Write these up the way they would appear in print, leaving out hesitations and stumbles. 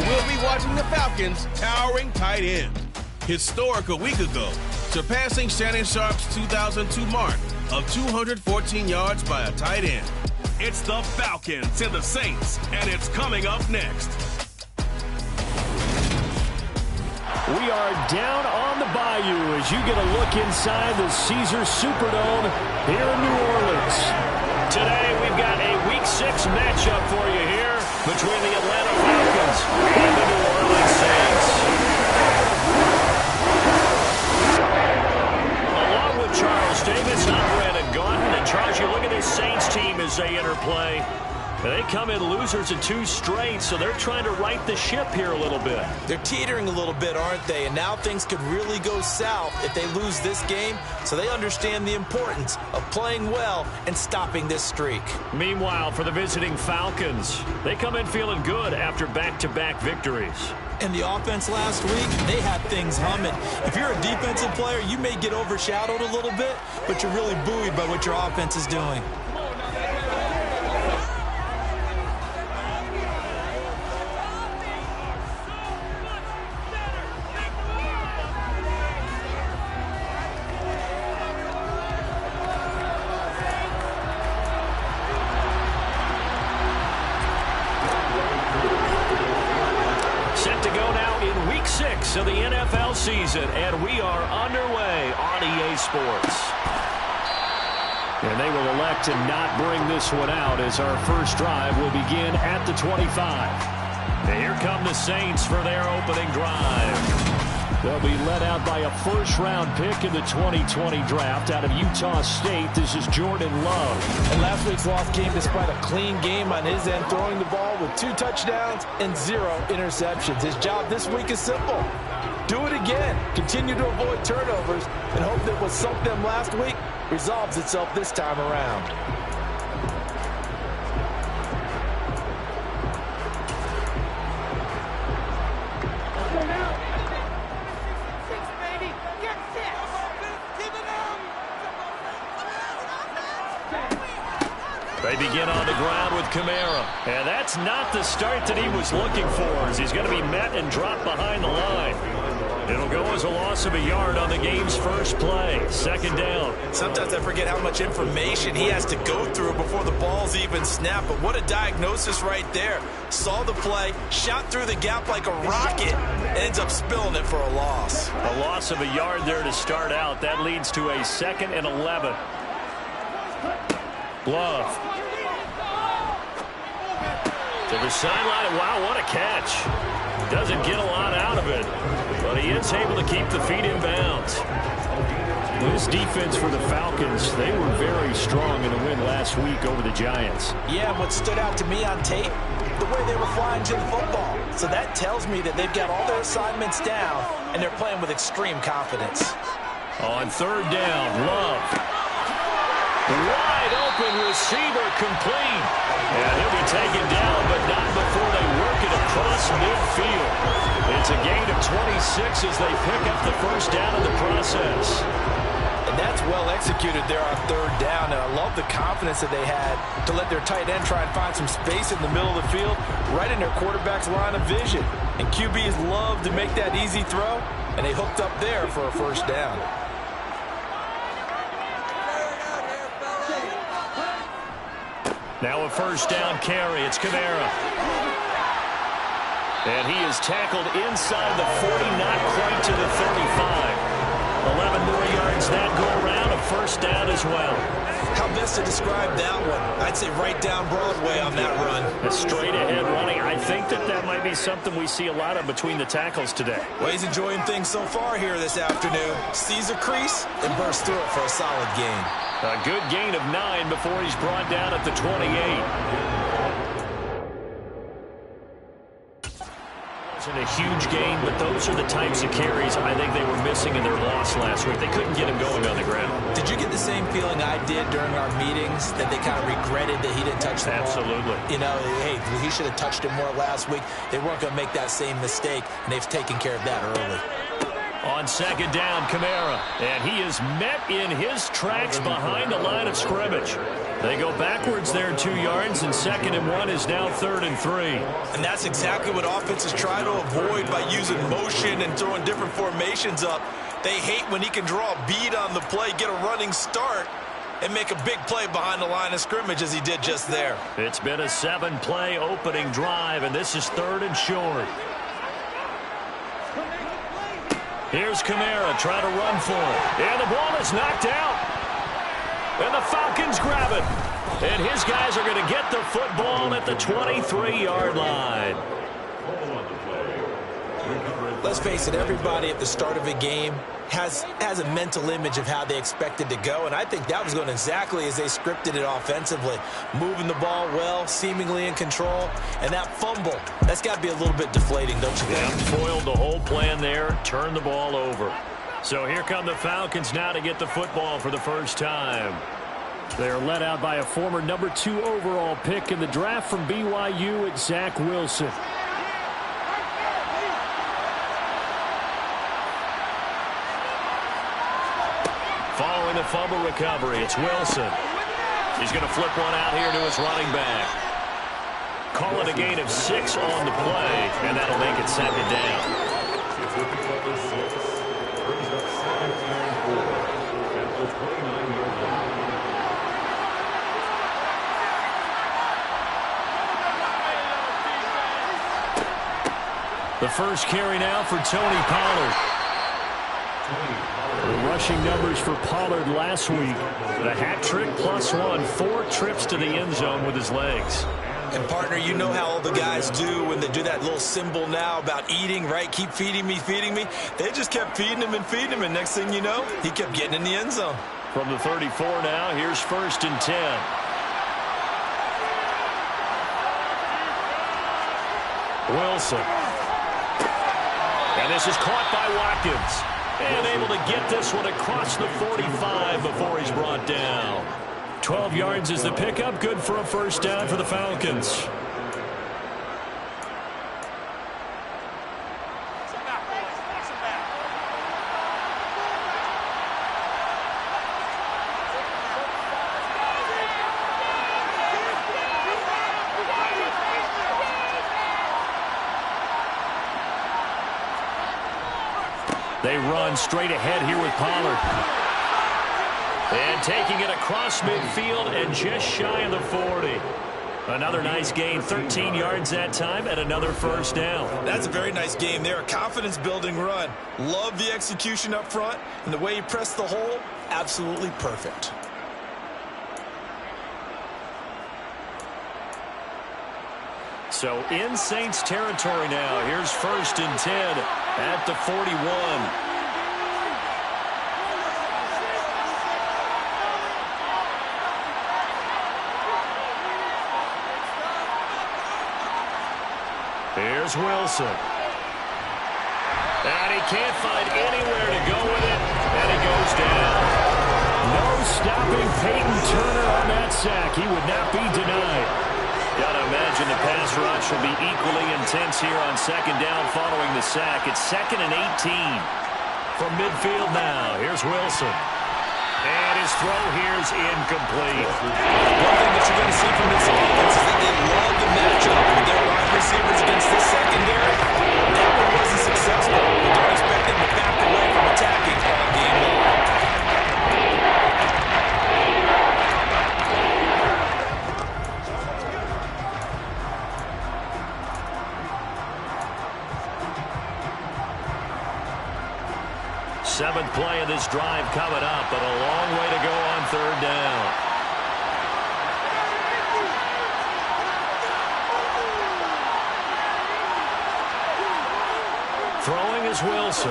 we'll be watching the Falcons' towering tight end. Historic a week ago, surpassing Shannon Sharp's 2002 mark of 214 yards by a tight end. It's the Falcons and the Saints, and it's coming up next. We are down on the bayou as you get a look inside the Caesars Superdome here in New Orleans. Today we've got a Week 6 matchup for you here between the Atlanta Falcons and the New Orleans Saints. Along with Charles Davis, I'm Brandon Gaudin. And Charles, you look at this Saints team as they enter play. They come in losers in 2 straight, so they're trying to right the ship here a little bit. They're teetering a little bit, aren't they? And now things could really go south if they lose this game, so they understand the importance of playing well and stopping this streak. Meanwhile, for the visiting Falcons, they come in feeling good after back-to-back victories. And the offense last week, they had things humming. If you're a defensive player, you may get overshadowed a little bit, but you're really buoyed by what your offense is doing. Of the NFL season, and we are underway on EA Sports. And they will elect to not bring this one out as our first drive will begin at the 25. And here come the Saints for their opening drive. They'll be led out by a first-round pick in the 2020 draft out of Utah State. This is Jordan Love. And last week's loss came despite a clean game on his end, throwing the ball with 2 touchdowns and 0 interceptions. His job this week is simple. Do it again. Continue to avoid turnovers and hope that what sunk them last week resolves itself this time around. They begin on the ground with Kamara. And that's not the start that he was looking for, as he's going to be met and dropped behind the line. It'll go as a loss of a yard on the game's first play. Second down. Sometimes I forget how much information he has to go through before the ball's even snapped. But what a diagnosis right there. Saw the play, shot through the gap like a rocket, and ends up spilling it for a loss. A loss of a yard there to start out. That leads to a 2nd and 11. Love. To the sideline. Wow, what a catch. Doesn't get a lot out of it, but he is able to keep the feet in bounds. This defense for the Falcons, they were very strong in the win last week over the Giants. Yeah, what stood out to me on tape, the way they were flying to the football. So that tells me that they've got all their assignments down, and they're playing with extreme confidence. On 3rd down, Love. Wide open receiver complete. And he'll be taken down, but not before they work it across midfield. It's a gain of 26 as they pick up the first down in the process. And that's well executed there on 3rd down. And I love the confidence that they had to let their tight end try and find some space in the middle of the field, right in their quarterback's line of vision. And QBs love to make that easy throw, and they hooked up there for a first down. Now a first down carry. It's Kamara. And he is tackled inside the 40, not quite to the 35. 11 more yards that go around. A first down as well. How best to describe that one? I'd say right down Broadway on that run. A straight ahead running. I think that might be something we see a lot of between the tackles today. Well, he's enjoying things so far here this afternoon. Sees a crease and bursts through it for a solid gain. A good gain of 9 before he's brought down at the 28. Wasn't a huge gain, but those are the types of carries I think they were missing in their loss last week. They couldn't get him going on the ground. Did you get the same feeling I did during our meetings, that they kind of regretted that he didn't touch the ball? Absolutely. You know, hey, he should have touched it more last week. They weren't going to make that same mistake, and they've taken care of that early. On second down, Kamara. And he is met in his tracks behind the line of scrimmage. They go backwards there 2 yards, and 2nd and 1 is now 3rd and 3. And that's exactly what offenses try to avoid by using motion and throwing different formations up. They hate when he can draw a bead on the play, get a running start, and make a big play behind the line of scrimmage as he did just there. It's been a 7-play opening drive, and this is 3rd and short. Here's Kamara trying to run for it. And the ball is knocked out. And the Falcons grab it. And his guys are going to get the football at the 23-yard line. Let's face it, everybody at the start of a game has a mental image of how they expect it to go, and I think that was going exactly as they scripted it offensively. Moving the ball well, seemingly in control, and that fumble, that's got to be a little bit deflating, don't you think? Yeah, foiled the whole plan there, turned the ball over. So here come the Falcons now to get the football for the first time. They're led out by a former number 2 overall pick in the draft from BYU, it's Zach Wilson. Following the fumble recovery, it's Wilson. He's going to flip one out here to his running back. Call it a gain of 6 on the play, and that'll make it 2nd down. The first carry now for Tony Pollard. The rushing numbers for Pollard last week. The hat trick +1, 4 trips to the end zone with his legs. And, partner, you know how all the guys do when they do that little symbol now about eating, right? Keep feeding me, feeding me. They just kept feeding him, and next thing you know, he kept getting in the end zone. From the 34 now, here's 1st and 10. Wilson. And this is caught by Watkins. And able to get this one across the 45 before he's brought down. 12 yards is the pickup. Good for a first down for the Falcons. They run straight ahead here with Pollard. And taking it across midfield and just shy of the 40. Another nice gain, 13 yards that time, and another first down. That's a very nice game there, a confidence-building run. Love the execution up front, and the way he pressed the hole, absolutely perfect. So in Saints territory now. Here's 1st and 10 at the 41. Here's Wilson. And he can't find anywhere to go with it, and he goes down. No stopping Peyton Turner on that sack. He would not be denied. Gotta imagine the pass rush will be equally intense here on 2nd down following the sack. It's 2nd and 18. From midfield now, here's Wilson. And his throw here's incomplete. One thing that you're going to see from this offense is that they love the matchup with their wide receivers against this secondary. That one wasn't successful. We don't expect them to back away from attacking all game long. Seventh play of this drive coming up, but a long way to go on 3rd down. Throwing is Wilson.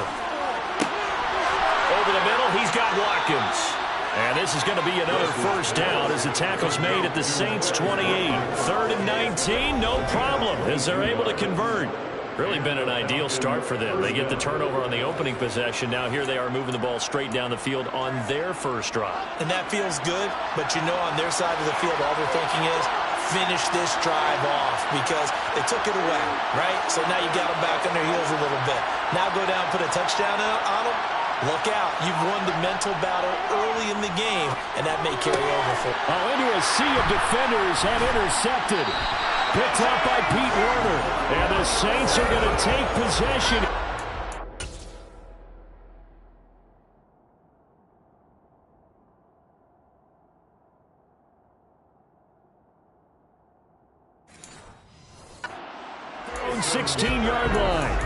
Over the middle, he's got Watkins. And this is going to be another first down as the tackle's made at the Saints 28. 3rd and 19, no problem, as they're able to convert. Really been an ideal start for them. They get the turnover on the opening possession. Now here they are moving the ball straight down the field on their first drive. And that feels good, but you know on their side of the field all they're thinking is finish this drive off because they took it away, right? So now you got them back on their heels a little bit. Now go down, put a touchdown on them. Look out. You've won the mental battle early in the game, and that may carry over for you. Oh, into a sea of defenders and intercepted. Picked up by Pete Werner. And the Saints are going to take possession. On 16-yard line.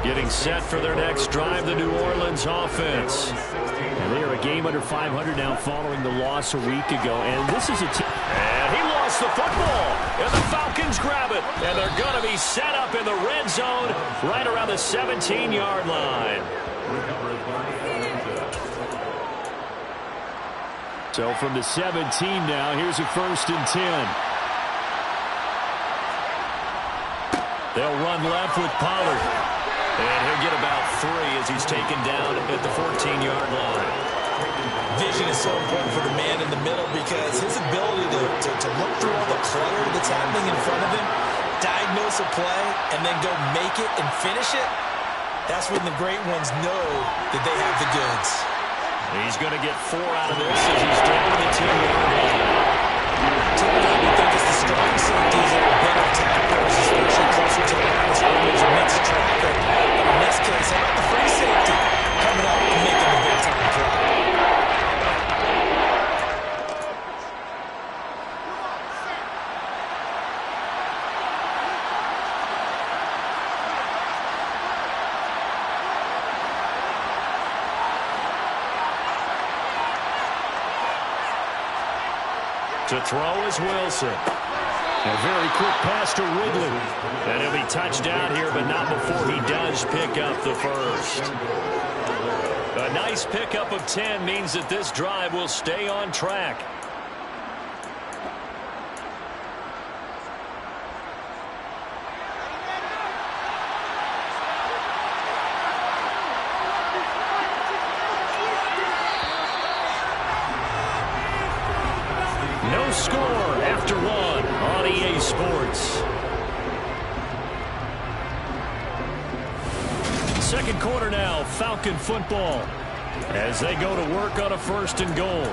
Getting set for their next drive, the New Orleans offense. And they are a game under 500 now following the loss a week ago. And this is a team. And he lost the football. And the Falcons grab it. And they're going to be set up in the red zone right around the 17-yard line. So from the 17 now, here's a 1st and 10. They'll run left with Pollard. And he'll get about 3 as he's taken down at the 14-yard line. Vision is so important for the man in the middle because his ability to look through all the clutter that's happening in front of him, diagnose a play, and then go make it and finish it, that's when the great ones know that they have the goods. He's going to get 4 out of this as he's down to the 10-yard line. Typically, we think it's the strong safeties that are better tacklers, especially closer to the line of scrimmage or mixed traffic. But in this case, how about the free safety coming up and making the big-time play? To throw is Wilson. A very quick pass to Ridley. And he'll be touched down here, but not before he does pick up the first. A nice pickup of 10 means that this drive will stay on track. No score after 1 on EA Sports. Second quarter now, Falcon football, as they go to work on a 1st and goal.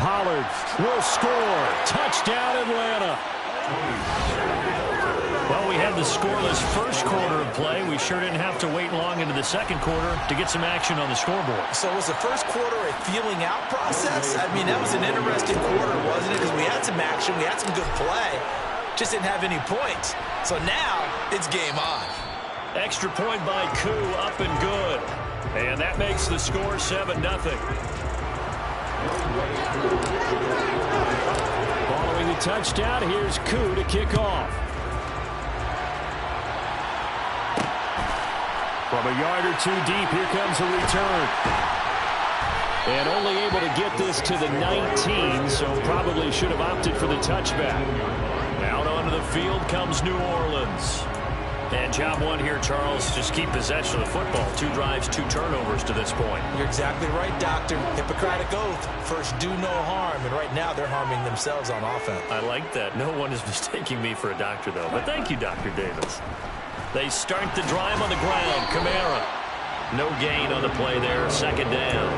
Pollard will score. Touchdown, Atlanta. Well, we had the scoreless first quarter of play. We sure didn't have to wait long into the second quarter to get some action on the scoreboard. So was the first quarter a feeling out process? I mean, that was an interesting quarter, wasn't it? Because we had some action, we had some good play, just didn't have any points. So now it's game on. Extra point by Koo, up and good. And that makes the score 7-0. Following the touchdown, here's Koo to kick off. From a yard or 2 deep, here comes a return. And only able to get this to the 19, so probably should have opted for the touchback. Out onto the field comes New Orleans. And job 1 here, Charles, just keep possession of the football. 2 drives, 2 turnovers to this point. You're exactly right, Doctor. Hippocratic oath. First, do no harm. And right now, they're harming themselves on offense. I like that. No one is mistaking me for a doctor, though. But thank you, Dr. Davis. They start the drive on the ground. Kamara. No gain on the play there. 2nd down.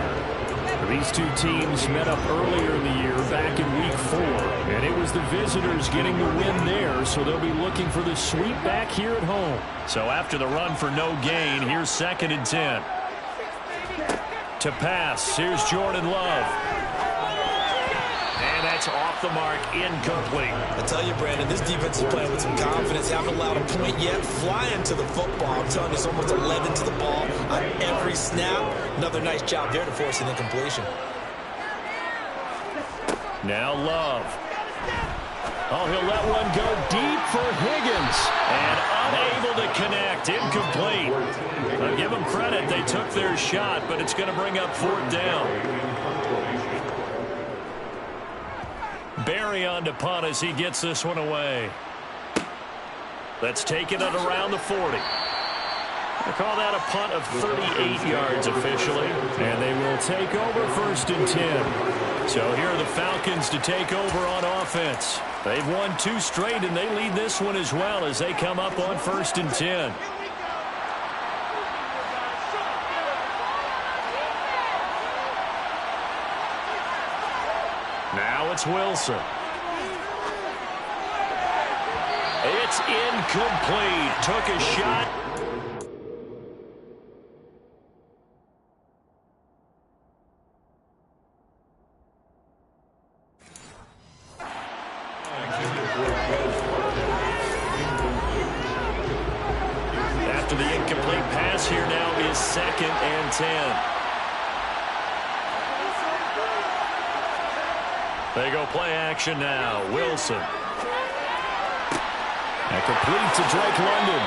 These 2 teams met up earlier in the year, back in week 4. And it was the visitors getting the win there, so they'll be looking for the sweep back here at home. So after the run for no gain, here's 2nd and 10. To pass, here's Jordan Love. And that's off the mark, incomplete. I tell you, Brandon, this defense is playing with some confidence. Haven't allowed a point yet. Flying to the football. I'm telling you, it's almost 11 to the ball on every snap. Another nice job there to force an incompletion. Now Love. Oh, he'll let one go deep for Higgins. And unable to connect. Incomplete. I'll give them credit. They took their shot, but it's going to bring up 4th down. Berry on to punt as he gets this one away. That's taken it around the 40. They call that a punt of 38 yards officially. And they will take over 1st and 10. So here are the Falcons to take over on offense. They've won 2 straight, and they lead this one as well as they come up on 1st and 10. Now it's Wilson. It's incomplete. Took a shot. After the incomplete pass, here now is 2nd and 10. They go play action now. Wilson. And complete to Drake London.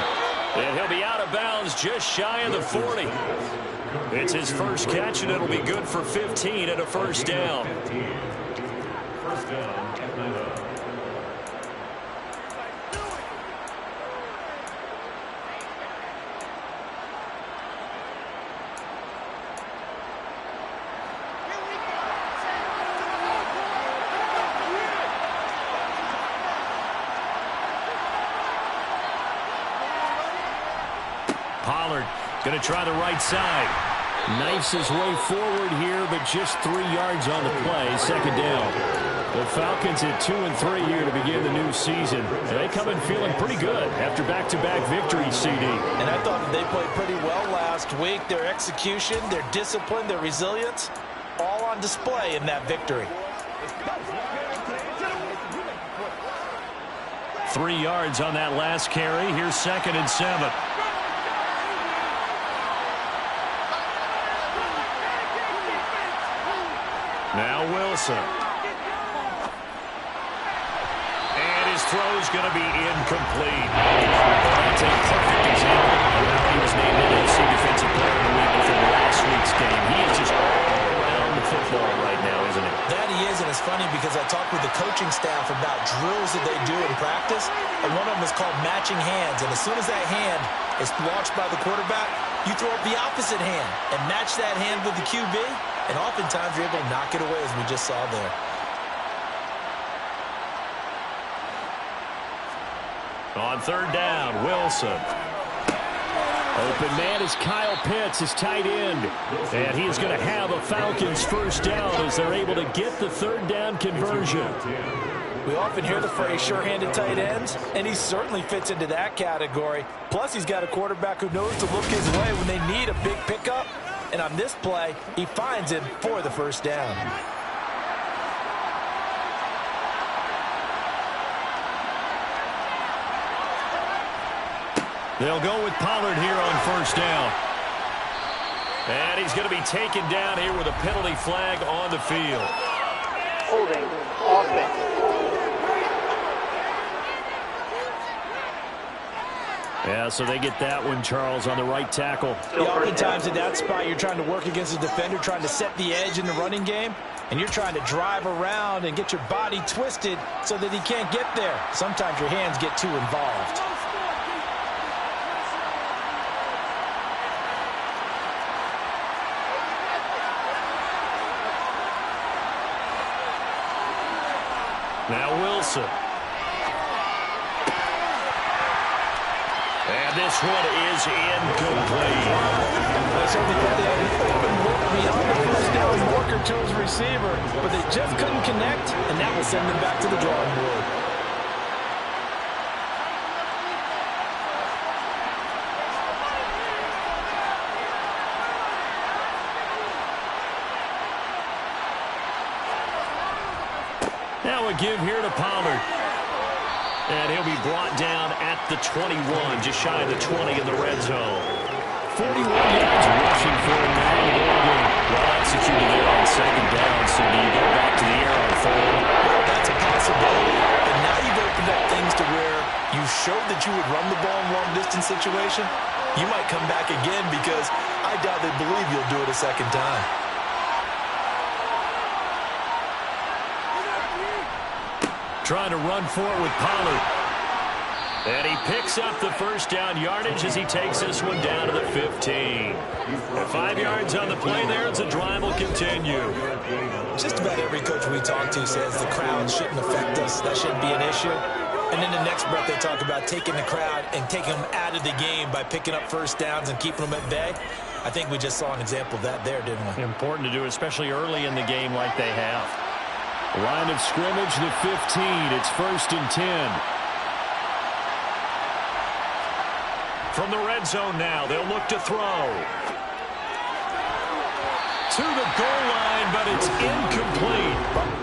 And he'll be out of bounds just shy of the 40. It's his first catch, and it'll be good for 15 and a 1st down. Pollard going to try the right side. Knifes his way forward here, but just 3 yards on the play. 2nd down. The Falcons at 2-3 here to begin the new season. And they come in feeling pretty good after back-to-back victories, CD. And I thought that they played pretty well last week. Their execution, their discipline, their resilience, all on display in that victory. 3 yards on that last carry. Here's 2nd and 7. Now Wilson. And his throw's going to be incomplete. That's a perfect example of how he was named NFC Defensive Player of the Week within last week's game. He is just all around the football right now, isn't he? That he is, and it's funny because I talked with the coaching staff about drills that they do in practice, and one of them is called matching hands. And as soon as that hand is launched by the quarterback, you throw up the opposite hand and match that hand with the QB. And oftentimes you're able to knock it away, as we just saw there. On 3rd down, Wilson. Open man is Kyle Pitts, his tight end. And he is going to have a Falcons 1st down as they're able to get the 3rd down conversion. We often hear the phrase sure-handed tight ends, and he certainly fits into that category. Plus, he's got a quarterback who knows to look his way when they need a big pickup. And on this play, he finds him for the 1st down. They'll go with Pollard here on 1st down. And he's going to be taken down here with a penalty flag on the field. Holding offense. Yeah, so they get that one, Charles, on the right tackle. Yeah, oftentimes in that spot, you're trying to work against a defender, trying to set the edge in the running game, and you're trying to drive around and get your body twisted so that he can't get there. Sometimes your hands get too involved. Now Wilson. And this one is incomplete. I certainly thought they had an open look beyond the 1st down Walker to his receiver, but they just couldn't connect, and that will send them back to the drawing board. Now a give here to Pollard. And he'll be brought down at the 21, just shy of the 20 in the red zone. 41 yards rushing for him now. Well executed there on 2nd down, so do you go back to the air on 3rd? Well, that's a possibility. And now you've opened up things to where you showed that you would run the ball in long-distance situation. You might come back again because I doubt they believe you'll do it a 2nd time. trying to run for it with Pollard. And he picks up the first down yardage as he takes this one down to the 15. 5 yards on the play there as the drive will continue. Just about every coach we talk to says the crowd shouldn't affect us. That shouldn't be an issue. And in the next breath, they talk about taking the crowd and taking them out of the game by picking up first downs and keeping them at bay. I think we just saw an example of that there, didn't we? Important to do, especially early in the game like they have. Line of scrimmage, the 15. It's 1st and 10. From the red zone now, they'll look to throw. To the goal line, but it's incomplete.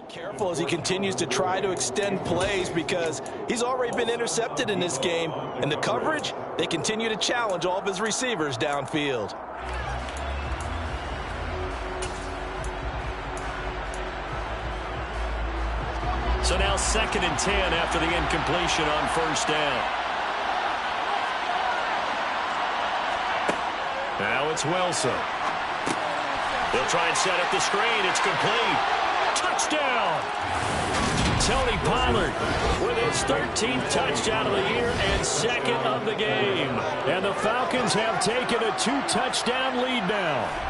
Careful as he continues to try to extend plays because he's already been intercepted in this game. And the coverage, they continue to challenge all of his receivers downfield. So now 2nd and 10 after the incompletion on 1st down. Now it's Wilson. They'll try and set up the screen. It's complete. Touchdown! Tony Pollard with his 13th touchdown of the year and 2nd of the game. And the Falcons have taken a 2-touchdown lead now.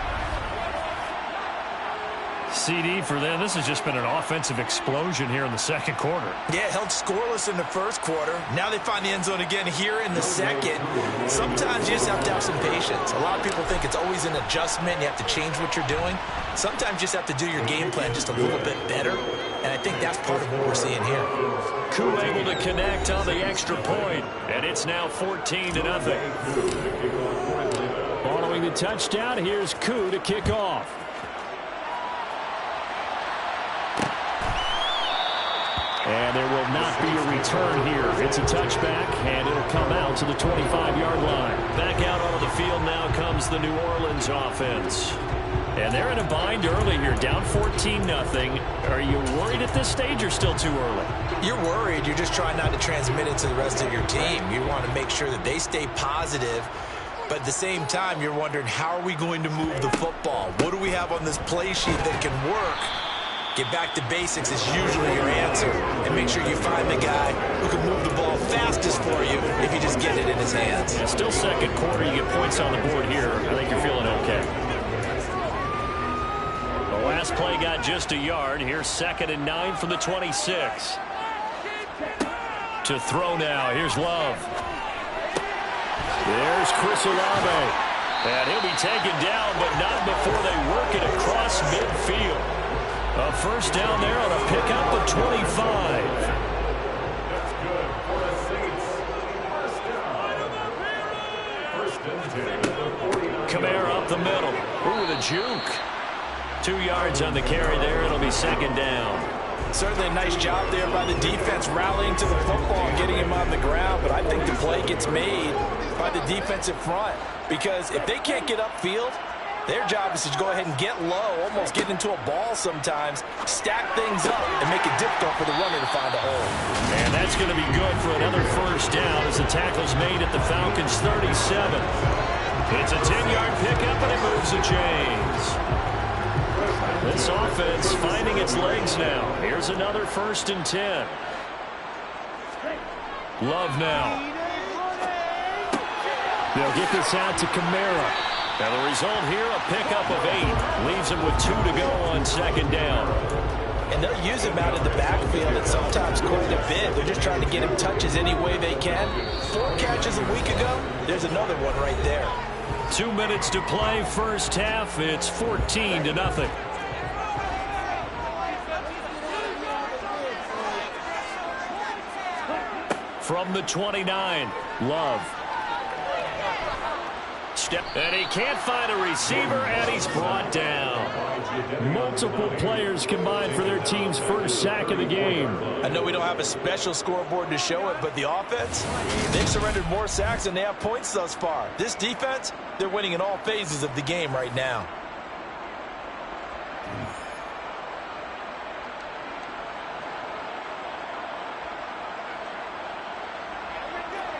CD for them. This has just been an offensive explosion here in the 2nd quarter. Yeah, held scoreless in the 1st quarter. Now they find the end zone again here in the 2nd. Sometimes you just have to have some patience. A lot of people think it's always an adjustment. You have to change what you're doing. Sometimes you just have to do your game plan just a little bit better. And I think that's part of what we're seeing here. Koo able to connect on the extra point. And it's now 14-0. Following the touchdown, here's Koo to kick off. And there will not be a return here. It's a touchback, and it'll come out to the 25-yard line. Back out onto the field now comes the New Orleans offense. And they're in a bind early here, down 14-0. Are you worried at this stage or still too early? You're worried. You're just trying not to transmit it to the rest of your team. You want to make sure that they stay positive. But at the same time, you're wondering, how are we going to move the football? What do we have on this play sheet that can work? Get back to basics is usually your answer. And make sure you find the guy who can move the ball fastest for you if you just get it in his hands. Yeah, still 2nd quarter. You get points on the board here. I think you're feeling okay. The last play got just a yard. Here's 2nd and 9 from the 26. To throw now. Here's Love. There's Chris Olave. And he'll be taken down, but not before they work it across midfield. A first down there on a pickup of 25. Kamara up the middle. Ooh, the juke. 2 yards on the carry there. It'll be 2nd down. Certainly a nice job there by the defense rallying to the football and getting him on the ground. But I think the play gets made by the defensive front. Because if they can't get upfield, their job is to go ahead and get low, almost get into a ball sometimes, stack things up, and make it difficult for the runner to find a hole. And that's going to be good for another first down as the tackle's made at the Falcons' 37. It's a 10-yard pickup, and it moves the chains. This offense finding its legs now. Here's another 1st and 10. Love now. They'll get this out to Kamara. Now the result here, a pickup of 8. Leaves him with 2 to go on 2nd down. And they'll use him out in the backfield and sometimes quite a bit. They're just trying to get him touches any way they can. 4 catches a week ago. There's another one right there. 2 minutes to play, first half. It's 14-0. From the 29, Love. step. And he can't find a receiver, and he's brought down. Multiple players combined for their team's first sack of the game. I know we don't have a special scoreboard to show it, but the offense, they've surrendered more sacks than they have points thus far. This defense, they're winning in all phases of the game right now.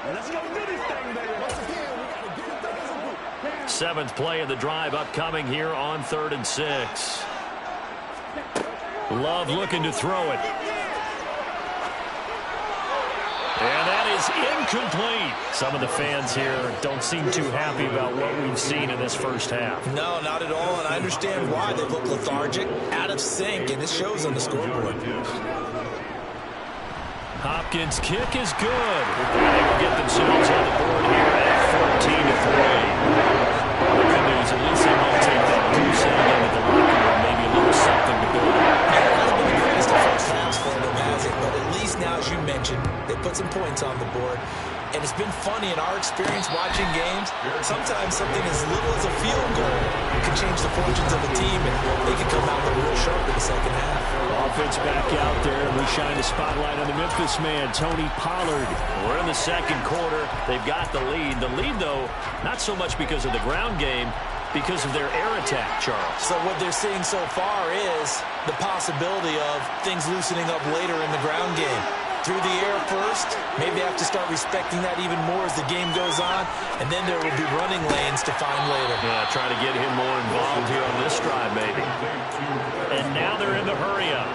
Let's go do this thing, baby. Once again, we got to get it done as a group. Seventh play of the drive upcoming here on 3rd and 6. Love looking to throw it. And that is incomplete. Some of the fans here don't seem too happy about what we've seen in this first half. No, not at all, and I understand why. They look lethargic, out of sync, and it shows on the scoreboard. Hopkins' kick is good. And they will get themselves on the board here at 14-3. The good news, at least they won't take that goose egg into the locker room. Maybe a little something to build on. Yeah, it hasn't been the greatest of first halves for them, has it? But at least now, as you mentioned, they put some points on the board. And it's been funny in our experience watching games. Sometimes something as little as a field goal can change the fortunes of a team, and they can come out with real sharp in the second half. Offense back out there, and we shine a spotlight on the Memphis man, Tony Pollard. We're in the second quarter. They've got the lead. The lead, though, not so much because of the ground game, because of their air attack, Charles. So what they're seeing so far is the possibility of things loosening up later in the ground game. Through the air first, maybe have to start respecting that even more as the game goes on, and then there will be running lanes to find later. Yeah, try to get him more involved here on this drive, maybe. And now they're in the hurry-up.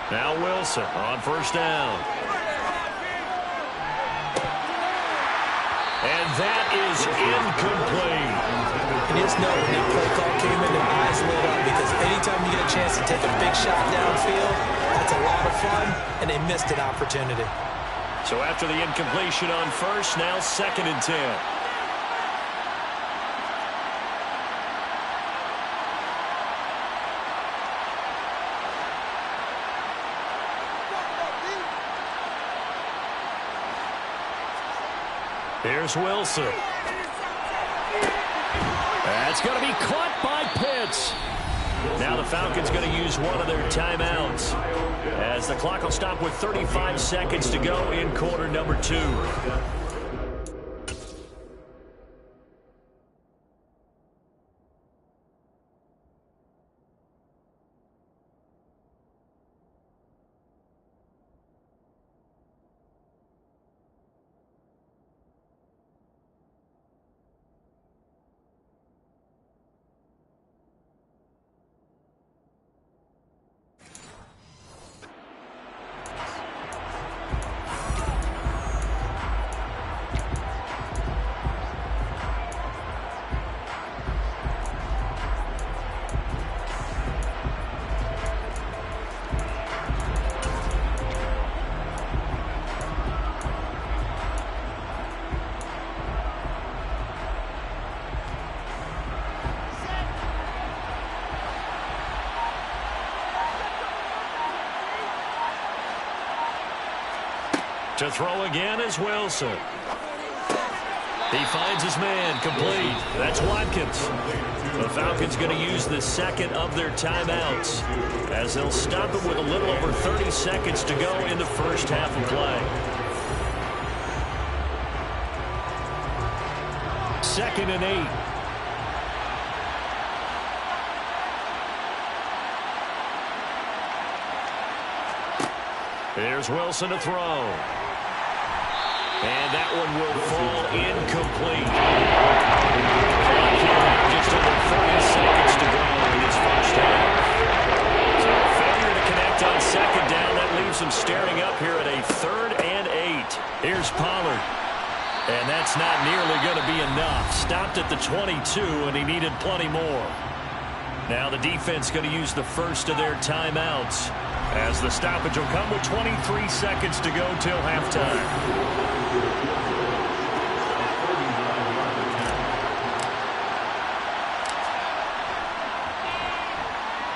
Now Wilson on first down. And that is incomplete. And just know when that play call came in, their eyes lit up, because anytime you get a chance to take a big shot downfield, that's a lot of fun, and they missed an opportunity. So after the incompletion on first, now 2nd and 10. Here's Wilson. That's going to be caught by Pitts. Now the Falcons going to use one of their timeouts, as the clock will stop with 35 seconds to go in quarter number 2. To throw again is Wilson. He finds his man, complete. That's Watkins. The Falcons going to use the second of their timeouts, as they'll stop it with a little over 30 seconds to go in the first half of play. 2nd and 8. Here's Wilson to throw. And that one will fall incomplete. Just over 30 seconds to go in this first half. So failure to connect on second down. That leaves them staring up here at a 3rd and 8. Here's Pollard. And that's not nearly going to be enough. Stopped at the 22, and he needed plenty more. Now the defense going to use the first of their timeouts, as the stoppage will come with 23 seconds to go till halftime.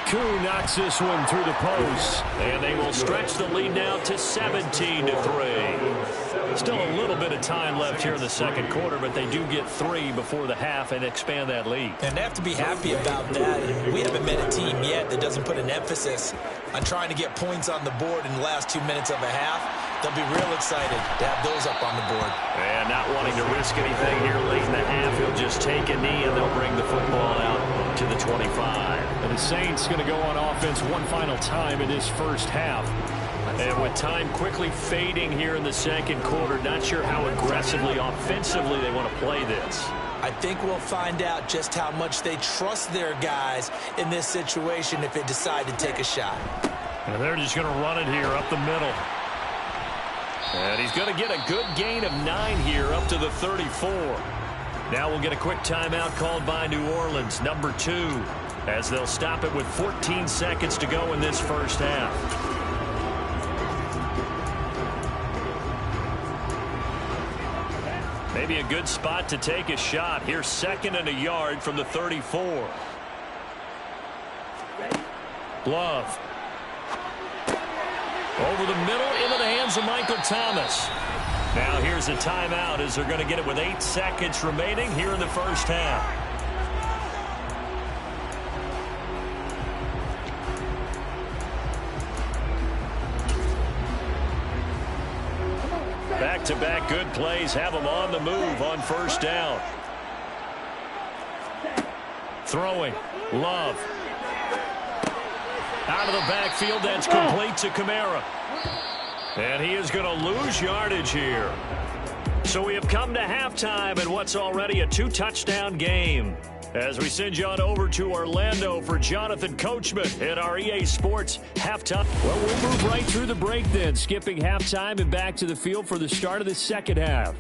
Koo knocks this one through the post, and they will stretch the lead now to 17-3. Still a little bit of time left here in the second quarter, but they do get 3 before the half and expand that lead. And they have to be happy about that. We haven't met a team yet that doesn't put an emphasis on trying to get points on the board in the last 2 minutes of a half. They'll be real excited to have those up on the board. And not wanting to risk anything here late in the half, he'll just take a knee and they'll bring the football out to the 25. And the Saints going to go on offense one final time in this first half. And with time quickly fading here in the second quarter, not sure how aggressively, offensively they want to play this. I think we'll find out just how much they trust their guys in this situation if they decide to take a shot. And they're just going to run it here up the middle. And he's going to get a good gain of 9 here up to the 34. Now we'll get a quick timeout called by New Orleans, number 2, as they'll stop it with 14 seconds to go in this first half. Maybe a good spot to take a shot. Here's 2nd and a yard from the 34. Love. Over the middle into the hands of Michael Thomas. Now here's a timeout as they're going to get it with 8 seconds remaining here in the first half. Back-to-back good plays have them on the move on first down. Throwing. Love. Out of the backfield, that's complete to Kamara. And he is going to lose yardage here. So we have come to halftime in what's already a 2-touchdown game. As we send you on over to Orlando for Jonathan Coachman at our EA Sports halftime. Well, we'll move right through the break then, skipping halftime and back to the field for the start of the second half.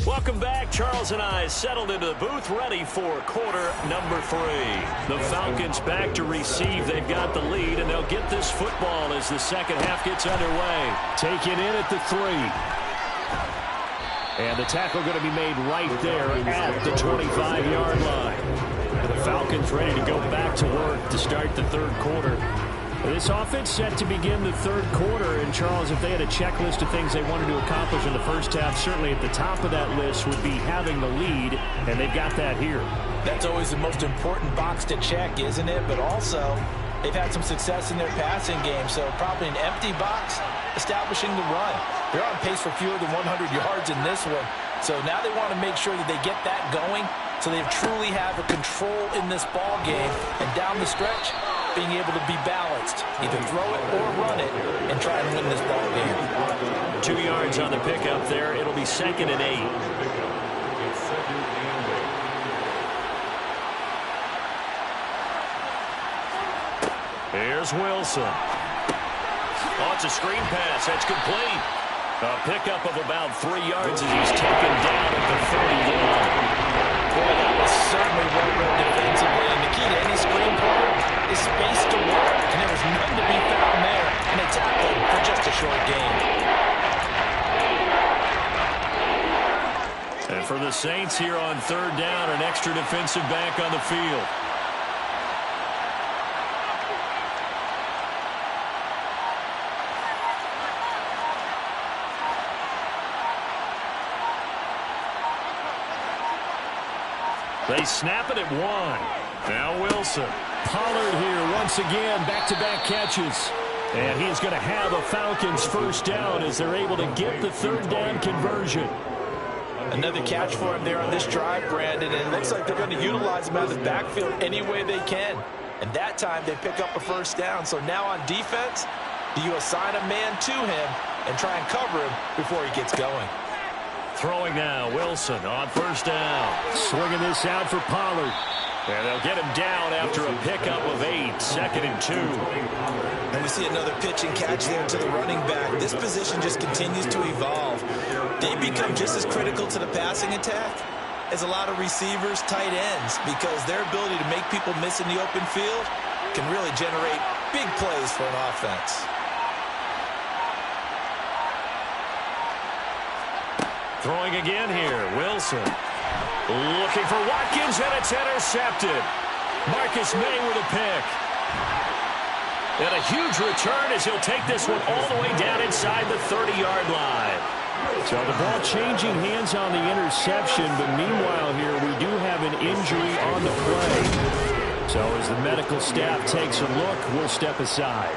Welcome back. Charles and I settled into the booth, ready for quarter number 3. The Falcons back to receive. They've got the lead, and they'll get this football as the second half gets underway. Taken in at the 3. And the tackle going to be made right there at the 25-yard line. The Falcons ready to go back to work to start the third quarter. This offense set to begin the third quarter, and Charles, if they had a checklist of things they wanted to accomplish in the first half, certainly at the top of that list would be having the lead, and they've got that here. That's always the most important box to check, isn't it? But also, they've had some success in their passing game, so probably an empty box establishing the run. They're on pace for fewer than 100 yards in this one, so now they want to make sure that they get that going so they truly have a control in this ball game, and down the stretch, being able to be balanced, either throw it or run it, and try and win this ball game. 2 yards on the pickup there. It'll be 2nd and 8. Here's Wilson. Oh, it's a screen pass. That's complete. A pickup of about 3 yards as he's taken down at the 31. Boy, that was certainly well run defensively, and the key to any screen play is space to work, and there was none to be found there, and a tackle for just a short gain. And for the Saints here on third down, an extra defensive back on the field. They snap it at 1. Now Wilson. Pollard here once again, back-to-back catches. And he's going to have a Falcons first down as they're able to get the third down conversion. Another catch for him there on this drive, Brandon, and it looks like they're going to utilize him out of the backfield any way they can. And that time they pick up a first down. So now on defense, do you assign a man to him and try and cover him before he gets going? Throwing now, Wilson on first down. Swinging this out for Pollard. And they'll get him down after a pickup of 8, 2nd and 2. And we see another pitch and catch there to the running back. This position just continues to evolve. They become just as critical to the passing attack as a lot of receivers, tight ends, because their ability to make people miss in the open field can really generate big plays for an offense. Throwing again here, Wilson. Looking for Watkins, and it's intercepted. Marcus May with a pick. And a huge return as he'll take this one all the way down inside the 30-yard line. So the ball changing hands on the interception, but meanwhile here we do have an injury on the play. So as the medical staff takes a look, we'll step aside.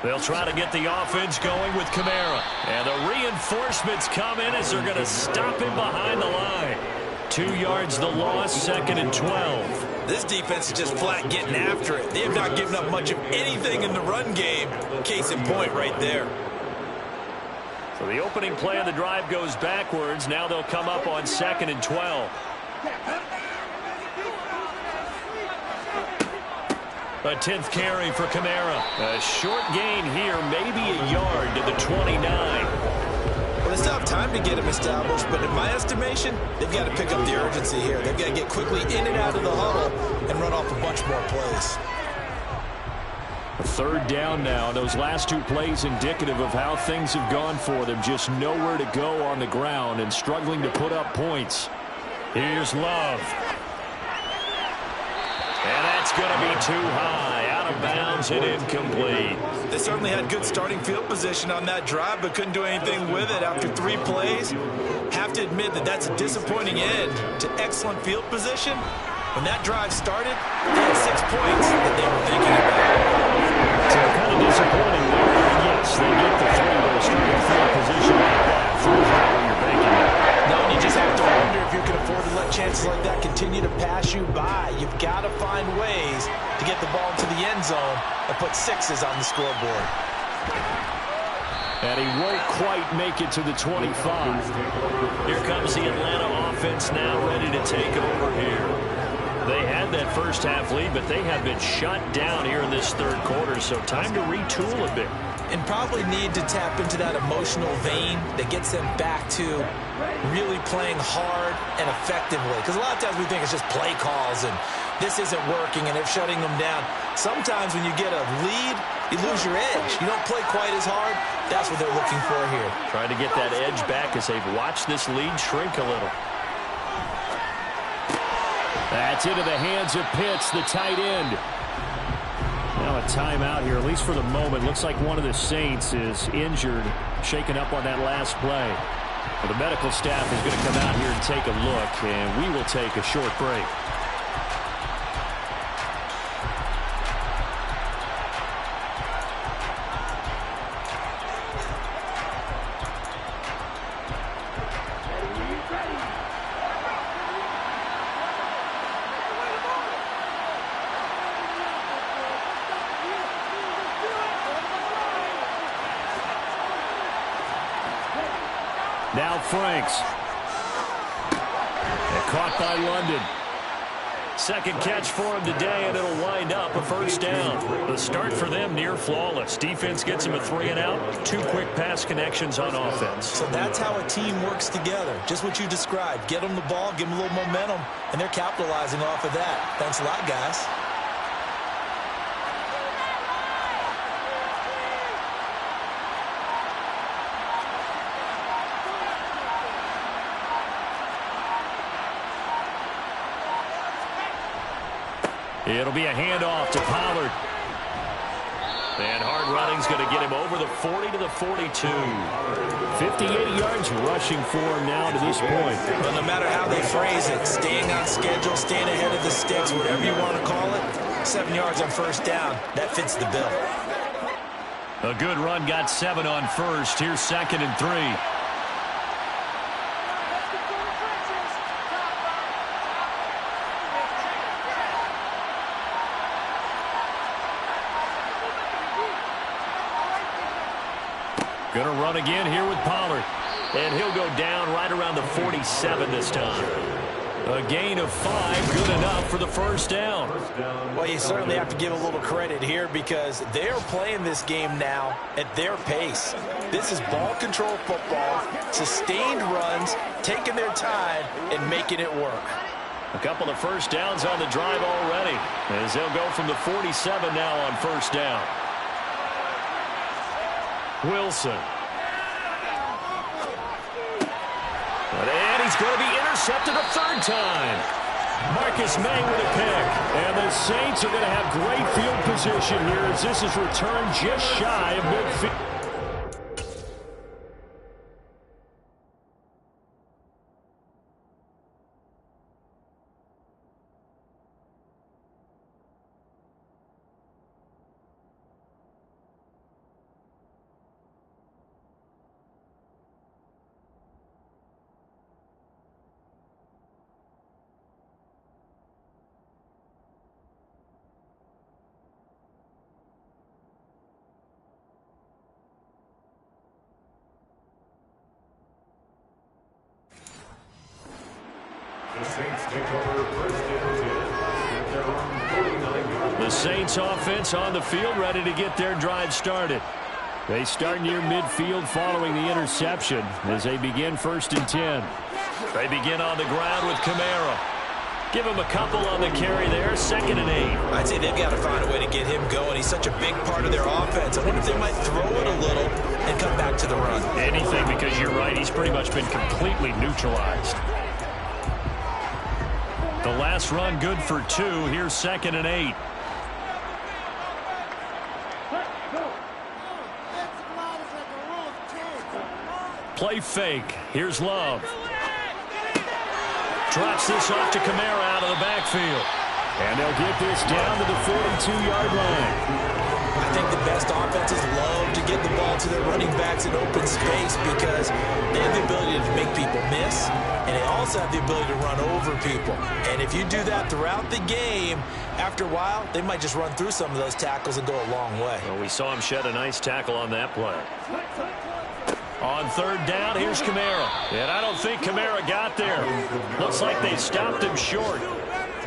They'll try to get the offense going with Kamara. And the reinforcements come in as they're going to stop him behind the line. 2 yards the loss, 2nd and 12. This defense is just flat getting after it. They have not given up much of anything in the run game. Case in point right there. So the opening play of the drive goes backwards. Now they'll come up on 2nd and 12. A 10th carry for Kamara. A short gain here, maybe a yard to the 29. Well, they still have time to get him established, but in my estimation, they've got to pick up the urgency here. They've got to get quickly in and out of the huddle and run off a bunch more plays. A 3rd down now. Those last 2 plays indicative of how things have gone for them. Just nowhere to go on the ground and struggling to put up points. Here's Love. And that's going to be too high, out of bounds and incomplete. They certainly had good starting field position on that drive, but couldn't do anything with it after 3 plays. Have to admit that that's a disappointing end to excellent field position. When that drive started, they had 6 points that they were thinking about. So kind of disappointing there. Yes, they get the 3, but a starting field position like that. Throws out where you're banking it. No, and you just have to wonder if you can afford to let chances like that continue to pass you by. You've got to find ways to get the ball into the end zone and put 6s on the scoreboard. And he won't quite make it to the 25. Here comes the Atlanta offense now ready to take over here. They had that first half lead, but they have been shut down here in this 3rd quarter, so time to retool a bit. And probably need to tap into that emotional vein that gets them back to really playing hard and effectively. Because a lot of times we think it's just play calls and this isn't working and they're shutting them down. Sometimes when you get a lead, you lose your edge. You don't play quite as hard. That's what they're looking for here. Trying to get that edge back as they've watched this lead shrink a little. That's into the hands of Pitts, the tight end. Now a timeout here, at least for the moment. Looks like one of the Saints is injured, shaken up on that last play. Well, the medical staff is going to come out here and take a look, and we will take a short break. Now Franks. And caught by London. 2nd catch for him today, and it'll wind up a 1st down. The start for them near flawless. Defense gets him a 3 and out. 2 quick pass connections on offense. So that's how a team works together. Just what you described. Get them the ball, give them a little momentum, and they're capitalizing off of that. Thanks a lot, guys. It'll be a handoff to Pollard. And hard running's going to get him over the 40 to the 42. 58 yards rushing for him now to this point. But no matter how they phrase it, staying on schedule, staying ahead of the sticks, whatever you want to call it, 7 yards on 1st down, that fits the bill. A good run got 7 on 1st. Here's 2nd and 3. Going to run again here with Pollard. And he'll go down right around the 47 this time. A gain of 5, good enough for the first down. Well, you certainly have to give a little credit here because they are playing this game now at their pace. This is ball control football, sustained runs, taking their time, and making it work. A couple of first downs on the drive already, as they'll go from the 47 now on first down. Wilson. And he's going to be intercepted a third time. Marcus May with a pick. And the Saints are going to have great field position here as this is returned just shy of midfield. The Saints offense on the field ready to get their drive started. They start near midfield following the interception as they begin 1st and 10. They begin on the ground with Kamara. Give him a couple on the carry there, 2nd and 8. I'd say they've got to find a way to get him going. He's such a big part of their offense. I wonder if they might throw it a little and come back to the run. Anything, because you're right, he's pretty much been completely neutralized. The last run good for 2. Here's 2nd and 8. Play fake. Here's Love. Drops this off to Kamara out of the backfield. And they'll get this down to the 42-yard line. I think the best offenses love to get the ball to their running backs in open space because they have the ability to make people miss, and they also have the ability to run over people. And if you do that throughout the game, after a while, they might just run through some of those tackles and go a long way. Well, we saw him shed a nice tackle on that play. On 3rd down, here's Kamara. And I don't think Kamara got there. Looks like they stopped him short.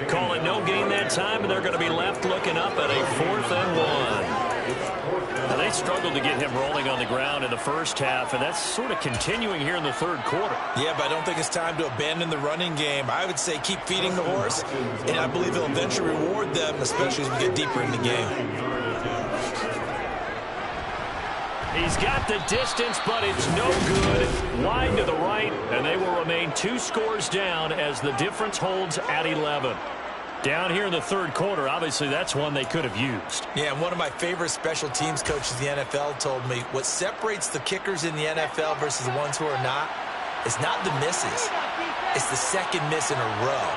Call it no gain that time, and they're going to be left looking up at a 4th and 1. Now, they struggled to get him rolling on the ground in the first half, and that's sort of continuing here in the 3rd quarter. Yeah, but I don't think it's time to abandon the running game. I would say keep feeding the horse, and I believe he'll eventually reward them, especially as we get deeper in the game. He's got the distance, but it's no good. Wide to the right, and they will remain 2 scores down as the difference holds at 11. Down here in the 3rd quarter, obviously that's one they could have used. Yeah, and one of my favorite special teams coaches in the NFL told me what separates the kickers in the NFL versus the ones who are not is not the misses. It's the 2nd miss in a row.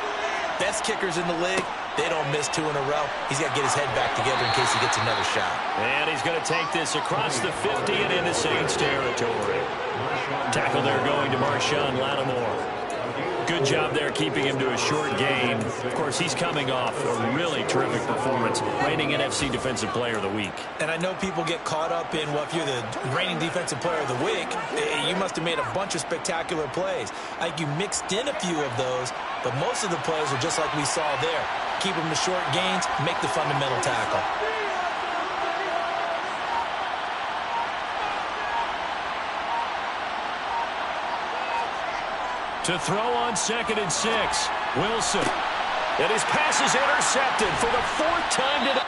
Best kickers in the league, they don't miss 2 in a row. He's got to get his head back together in case he gets another shot. And he's going to take this across the 50 and into Saints territory. Tackle there going to Marshawn Lattimore. Good job there keeping him to a short gain. Of course, he's coming off a really terrific performance, reigning NFC Defensive Player of the Week. And I know people get caught up in, well, if you're the reigning Defensive Player of the Week, you must have made a bunch of spectacular plays. I think you mixed in a few of those, but most of the plays are just like we saw there. Keep them to short gains, make the fundamental tackle. To throw on 2nd and 6. Wilson. And his pass is intercepted for the 4th time today.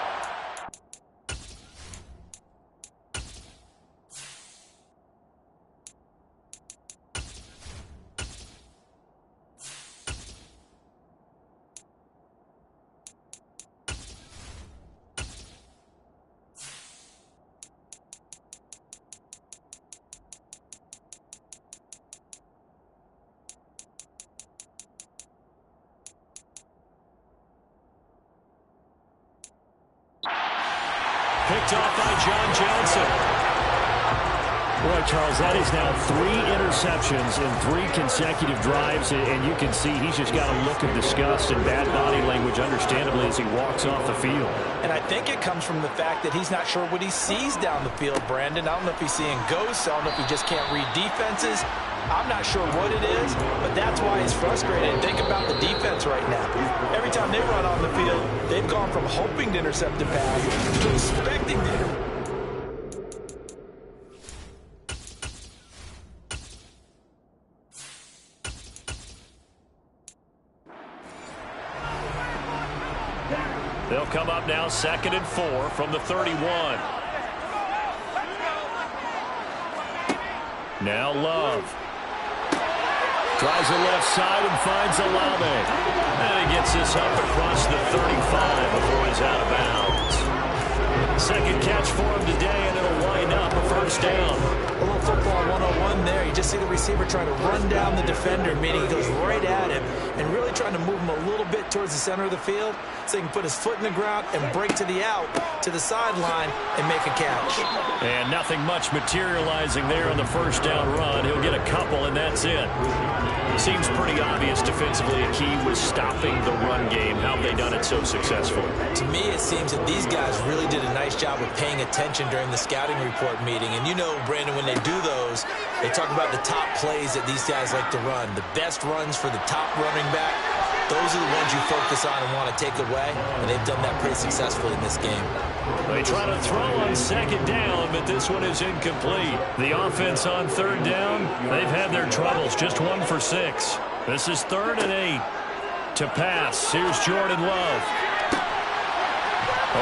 Picked off by John Johnson. Boy, Charles, that is now 3 interceptions in 3 consecutive drives, and you can see he's just got a look of disgust and bad body language, understandably, as he walks off the field. And I think it comes from the fact that he's not sure what he sees down the field, Brandon. I don't know if he's seeing ghosts. I don't know if he just can't read defenses. I'm not sure what it is, but that's why he's frustrated. Think about the defense right now. Every time they run on the field, they've gone from hoping to intercept the pass to expecting to intercept. They'll come up now 2nd and 4 from the 31. Now Love. Tries the left side and finds Olave. And he gets this up across the 35 before he's out of bounds. Second catch for him today, and it'll wind up a first down. A little football 101 there. You just see the receiver trying to run down the defender, meaning he goes right at him and really trying to move him a little bit towards the center of the field so he can put his foot in the ground and break to the out, to the sideline, and make a catch. And nothing much materializing there on the first down run. He'll get a couple, and that's it. Seems pretty obvious defensively a key was stopping the run game. How have they done it so successfully? To me, it seems that these guys really did a nice job of paying attention during the scouting report meeting. And you know, Brandon, when they do those, they talk about the top plays that these guys like to run. The best runs for the top running back, those are the ones you focus on and want to take away. And they've done that pretty successfully in this game. They try to throw on second down, but this one is incomplete. The offense on third down, they've had their troubles, just 1 for 6. This is 3rd and 8 to pass. Here's Jordan Love.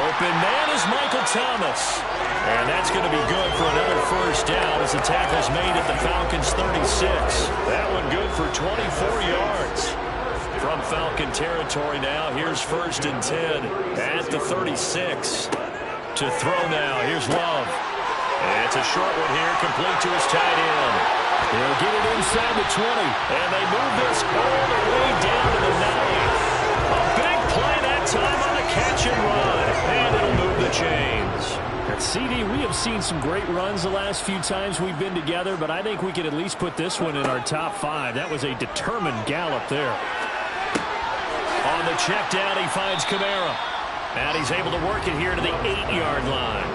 Open man is Michael Thomas. And that's going to be good for another first down as the tackle's made at the Falcons' 36. That one good for 24 yards. From Falcon territory now, here's 1st and 10 at the 36. To throw now, here's Love. And it's a short one here, complete to his tight end. He'll get it inside the 20, and they move this all the way down to the 9. A big play that time on the catch and run, and it'll move the chains. At CD, we have seen some great runs the last few times we've been together, but I think we could at least put this one in our top 5. That was a determined gallop there. On the check down, he finds Kamara. And he's able to work it here to the 8-yard line.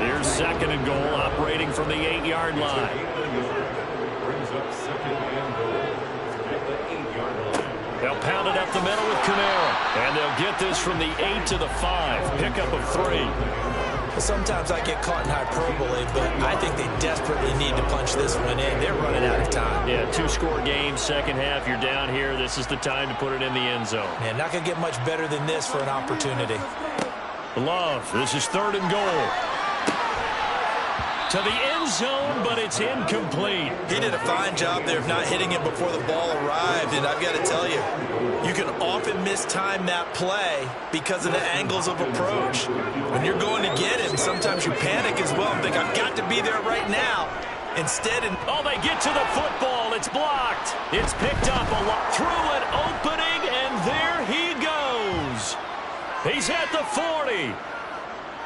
Here's 2nd and goal, operating from the 8-yard line. They'll pound it up the middle with Kamara. And they'll get this from the 8 to the 5. Pickup of 3. Sometimes I get caught in hyperbole, but I think they desperately need to punch this one in. They're running out of time. Yeah, 2-score game, second half. You're down here. This is the time to put it in the end zone. Man, not going to get much better than this for an opportunity. Love, this is 3rd and goal. To the end zone, but it's incomplete. He did a fine job there of not hitting it before the ball arrived, and I've got to tell you, you can often mistime that play because of the angles of approach. When you're going to get him, sometimes you panic as well and think, I've got to be there right now. Instead, oh, they get to the football. It's blocked. It's picked up a lot through an opening, and there he goes. He's at the 40,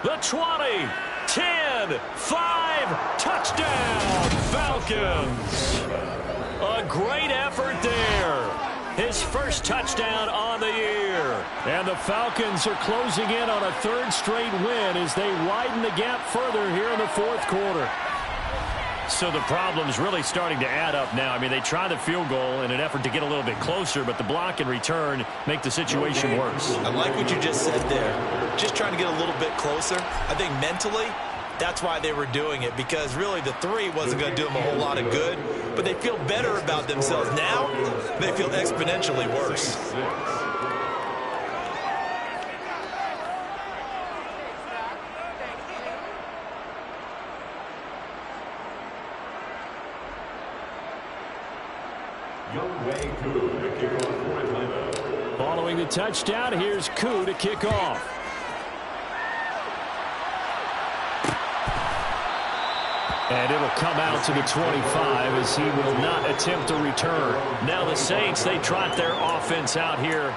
the 20, 10, 5, touchdown, Falcons. A great effort there. His first touchdown on the year. And the Falcons are closing in on a 3rd straight win as they widen the gap further here in the 4th quarter. So the problem's really starting to add up now. I mean, they try the field goal in an effort to get a little bit closer, but the block and return make the situation worse. I like what you just said there. Just trying to get a little bit closer. I think mentally, that's why they were doing it, because really the 3 wasn't going to do them a whole lot of good, but they feel better about themselves. Now, they feel exponentially worse. Following the touchdown, here's Koo to kick off. And it'll come out to the 25 as he will not attempt a return. Now the Saints, they trot their offense out here.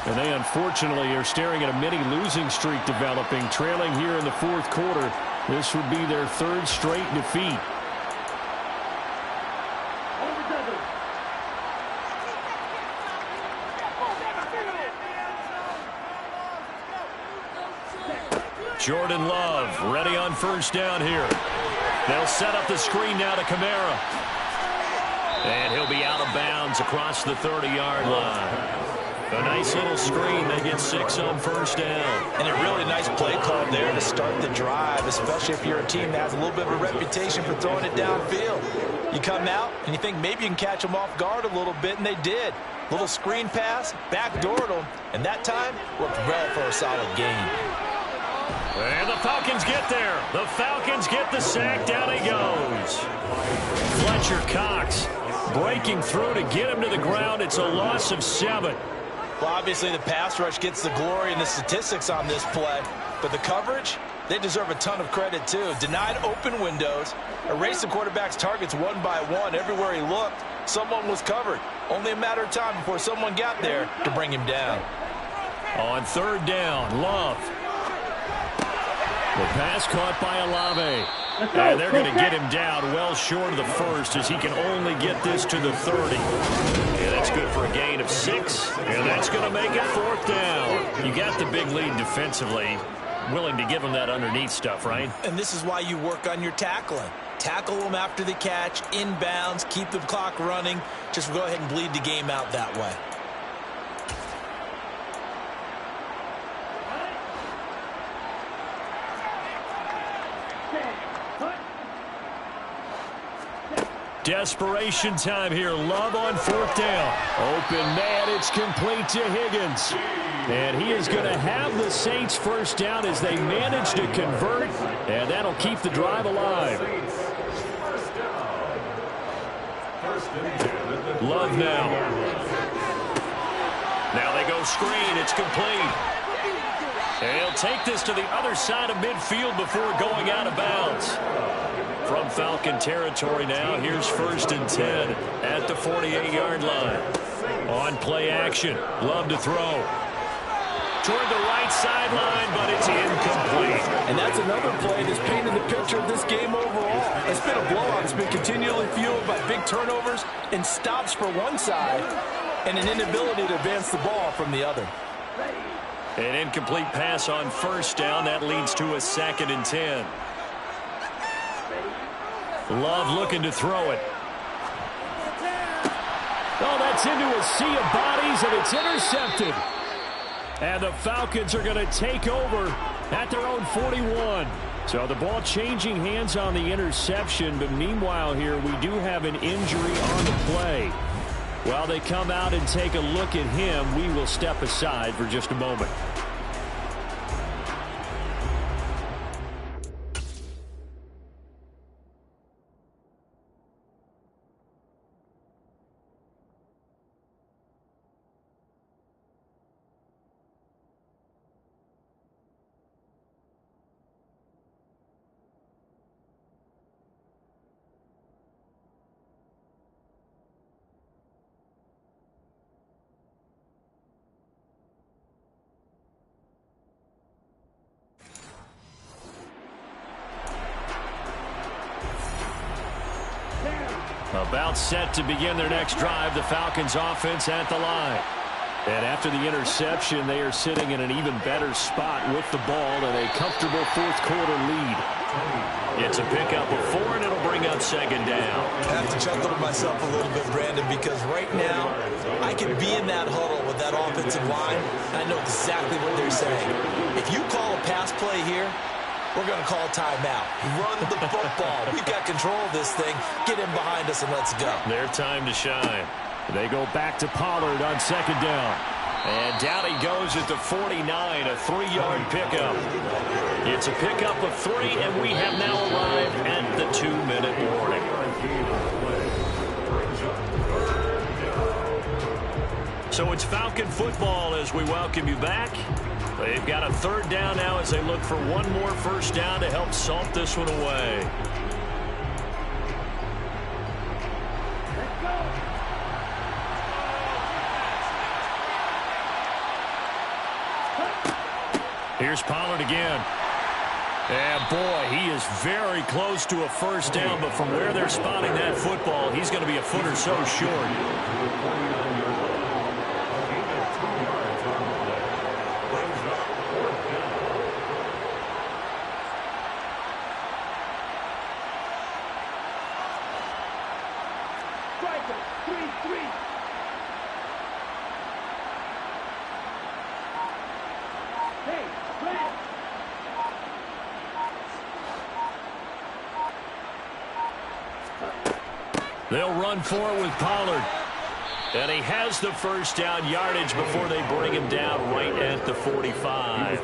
And they unfortunately are staring at a mini losing streak developing, trailing here in the 4th quarter. This would be their 3rd straight defeat. Jordan Love ready on first down here. They'll set up the screen now to Kamara. And he'll be out of bounds across the 30-yard line. A nice little screen. They get 6 on first down. And a really nice play call there to start the drive, especially if you're a team that has a little bit of a reputation for throwing it downfield. You come out and you think maybe you can catch them off guard a little bit, and they did. Little screen pass, backdoored them, and that time worked well for a solid gain. And the Falcons get there. The Falcons get the sack. Down he goes. Fletcher Cox breaking through to get him to the ground. It's a loss of 7. Well, obviously the pass rush gets the glory and the statistics on this play, but the coverage, they deserve a ton of credit too. Denied open windows, erased the quarterback's targets one by one. Everywhere he looked, someone was covered. Only a matter of time before someone got there to bring him down. On third down, Love. The pass caught by Olave. And they're going to get him down well short of the first as he can only get this to the 30. Yeah, that's good for a gain of 6. And that's going to make it fourth down. You got the big lead defensively. Willing to give him that underneath stuff, right? And this is why you work on your tackling. Tackle them after the catch, inbounds, keep the clock running. Just go ahead and bleed the game out that way. Desperation time here. Love on fourth down. Open man. It's complete to Higgins. And he is going to have the Saints first down as they manage to convert. And that'll keep the drive alive. Love now. Now they go screen. It's complete. And he'll take this to the other side of midfield before going out of bounds. From Falcon territory now, here's 1st and 10 at the 48-yard line. On play action, Love to throw. Toward the right sideline, but it's incomplete. And that's another play that's painted the picture of this game overall. It's been a blowout. It's been continually fueled by big turnovers and stops for one side and an inability to advance the ball from the other. An incomplete pass on first down. That leads to a 2nd and 10. Love looking to throw it. Oh, that's into a sea of bodies, and it's intercepted. And the Falcons are going to take over at their own 41. So the ball changing hands on the interception, but meanwhile here we do have an injury on the play. While they come out and take a look at him, we will step aside for just a moment. About set to begin their next drive, the Falcons offense at the line. And after the interception, they are sitting in an even better spot with the ball and a comfortable fourth quarter lead. It's a pickup of 4, and it'll bring up 2nd down. I have to chuckle to myself a little bit, Brandon, because right now I can be in that huddle with that offensive line, and I know exactly what they're saying. If you call a pass play here, we're going to call timeout. Run the football. We've got control of this thing. Get in behind us and let's go. Their time to shine. They go back to Pollard on 2nd down. And down he goes at the 49, a 3-yard pickup. It's a pickup of 3, and we have now arrived at the 2-minute warning. So it's Falcon football as we welcome you back. They've got a 3rd down now as they look for one more first down to help salt this one away. Here's Pollard again. And boy, he is very close to a first down, but from where they're spotting that football, he's going to be a foot or so short. 3-3. Hey, red. They'll run for it with Pollard. And he has the first down yardage before they bring him down right at the 45.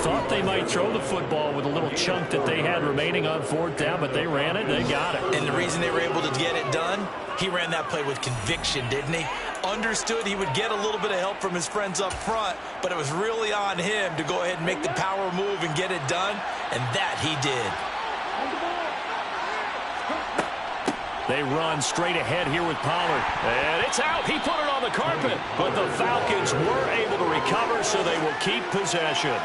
Thought they might throw the football with a little chunk that they had remaining on fourth down, but they ran it, they got it. And the reason they were able to get it done, he ran that play with conviction, didn't he? Understood he would get a little bit of help from his friends up front, but it was really on him to go ahead and make the power move and get it done, and that he did. They run straight ahead here with Pollard. And it's out. He put it on the carpet. But the Falcons were able to recover, so they will keep possession.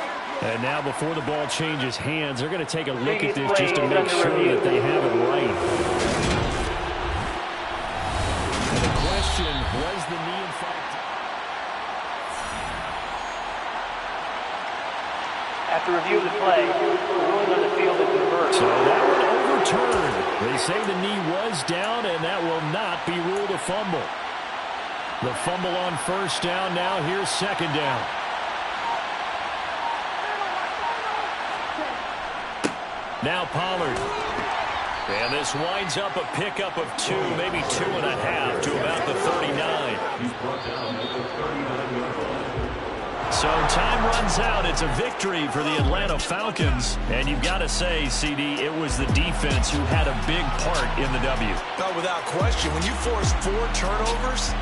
And now before the ball changes hands, they're going to take a look at this just to make sure that they have it right. And the question, was the knee in fact? After review of the play, the ruling on the field is reversed. So that one overturned. They say the knee was down, and that will not be ruled a fumble. The fumble on first down. Now here's second down. Now Pollard. And this winds up a pickup of 2, maybe 2.5 to about the 39. So time runs out. It's a victory for the Atlanta Falcons. And you've got to say, CD, it was the defense who had a big part in the W. No, without question. When you force 4 turnovers,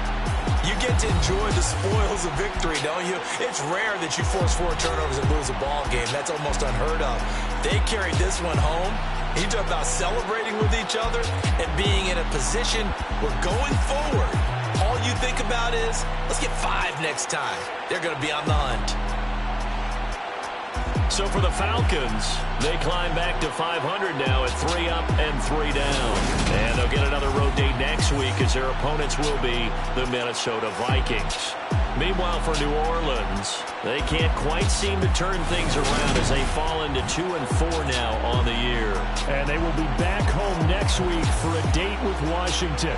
you get to enjoy the spoils of victory, don't you? It's rare that you force 4 turnovers and lose a ball game. That's almost unheard of. They carried this one home. You talk about celebrating with each other and being in a position where going forward, all you think about is, let's get 5 next time. They're going to be on the hunt. So for the Falcons, they climb back to 500 now at 3 up and 3 down. And they'll get another road date next week as their opponents will be the Minnesota Vikings. Meanwhile, for New Orleans, they can't quite seem to turn things around as they fall into 2-4 now on the year. And they will be back home next week for a date with Washington.